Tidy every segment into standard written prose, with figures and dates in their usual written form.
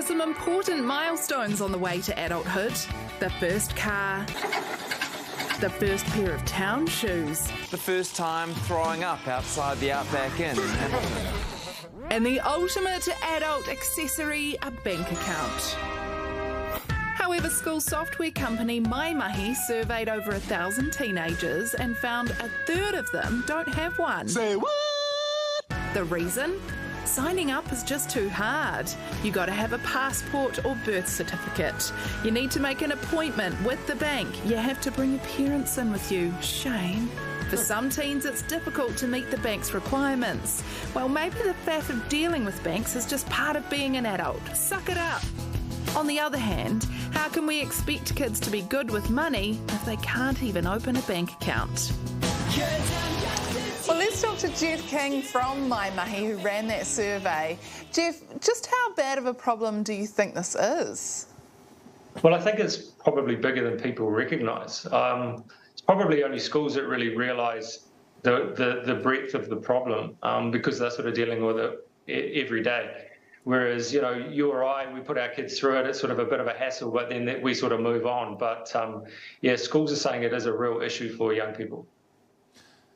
are some important milestones on the way to adulthood. The first car, the first pair of town shoes, The first time throwing up outside the Outback Inn in Hamilton. and the ultimate adult accessory, a bank account. However, school software company My Mahi surveyed over 1,000 teenagers and found a third of them don't have one. Say what? The reason? Signing up is just too hard. You got to have a passport or birth certificate. You need to make an appointment with the bank. You have to bring your parents in with you. Shame. For some teens, it's difficult to meet the bank's requirements. Well, maybe the faff of dealing with banks is just part of being an adult. Suck it up. On the other hand, how can we expect kids to be good with money if they can't even open a bank account? Well, let's talk to Jeff King from My Mahi, who ran that survey. Jeff, just how bad of a problem do you think this is? Well, I think it's probably bigger than people recognise. It's probably only schools that really realise the breadth of the problem because they're sort of dealing with it every day. Whereas, you or I, we put our kids through it, it's sort of a bit of a hassle, but then we sort of move on. But, schools are saying it is a real issue for young people.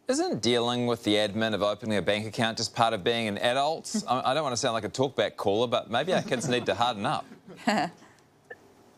Isn't dealing with the admin of opening a bank account just part of being an adult? I don't want to sound like a talkback caller, but maybe our kids need to harden up.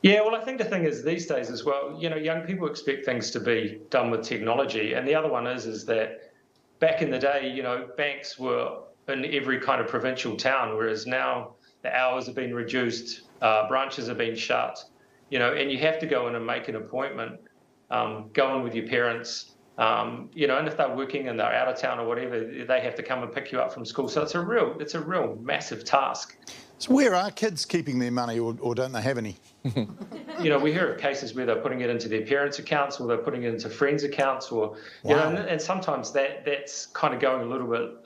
Yeah, well, I think the thing is these days as well, young people expect things to be done with technology. And the other one is that back in the day, banks were in every kind of provincial town, whereas now the hours have been reduced, branches have been shut, and you have to go in and make an appointment, go in with your parents, and if they're working and they're out of town or whatever, they have to come and pick you up from school. So it's a real massive task. So where are kids keeping their money, or don't they have any? We hear of cases where they're putting it into their parents' accounts, or they're putting it into friends' accounts, or and sometimes that's kind of going a little bit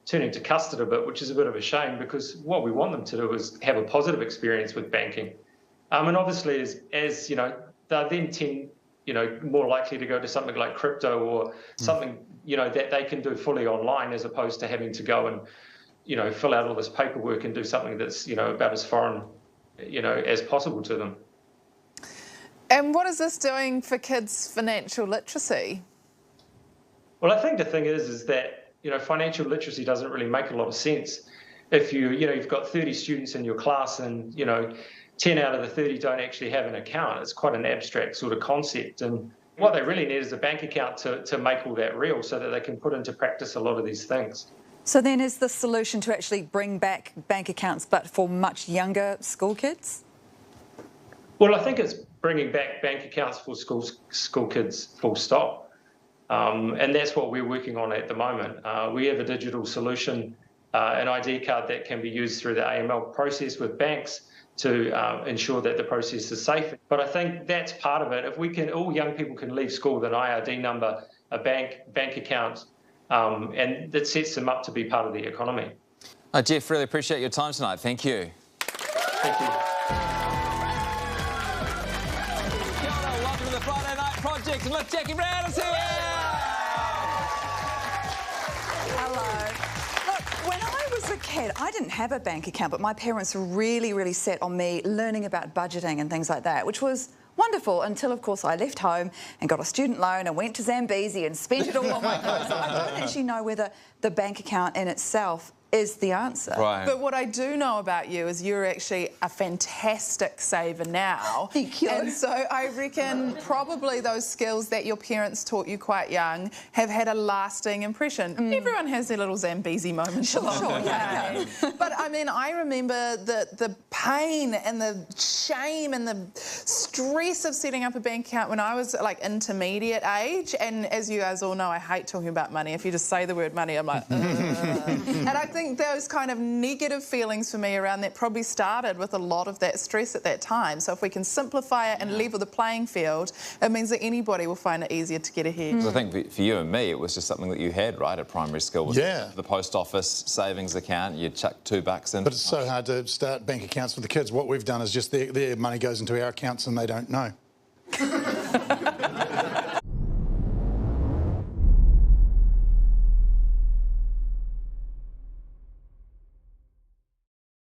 turning to custard a bit, which is a bit of a shame because what we want them to do is have a positive experience with banking, and obviously as they're then more likely to go to something like crypto or something that they can do fully online as opposed to having to go and fill out all this paperwork and do something that's, about as foreign, as possible to them. And what is this doing for kids' financial literacy? Well, I think the thing is that, financial literacy doesn't really make a lot of sense. If you've got 30 students in your class and, 10 out of the 30 don't actually have an account, it's quite an abstract sort of concept. And what they really need is a bank account to make all that real so that they can put into practice a lot of these things. So then is the solution to actually bring back bank accounts but for much younger school kids? Well, I think it's bringing back bank accounts for school kids full stop. And that's what we're working on at the moment. We have a digital solution, an ID card that can be used through the AML process with banks to ensure that the process is safe. But I think that's part of it. If all young people can leave school with an IRD number, a bank account, and that sets them up to be part of the economy. Jeff, really appreciate your time tonight. Thank you. Thank you. Kia ora, welcome to the Friday Night Project. And look, Jackie Brown is here. Hello. Look, when I was a kid, I didn't have a bank account, but my parents were really, really set on me learning about budgeting and things like that, which was wonderful until, of course, I left home and got a student loan and went to Zambezi and spent it all on my clothes. So I don't actually know whether the bank account in itself is the answer. Right. But what I do know about you is you're actually a fantastic saver now. Thank you. And so I reckon probably those skills that your parents taught you quite young have had a lasting impression. Everyone has their little Zambezi moments. Sure, yeah. But I mean, I remember the pain and the shame and the stress of setting up a bank account when I was like intermediate age. And as you guys all know, I hate talking about money. If you just say the word money, I'm like, And I think those kind of negative feelings for me around that probably started with a lot of that stress at that time. So if we can simplify it and level the playing field, it means that anybody will find it easier to get ahead. I think for you and me, it was just something that you had, right, at primary school. Yeah. The post office savings account, you'd chuck $2 in. But it's so hard to start bank accounts for the kids. What we've done is just their money goes into our accounts and they don't know.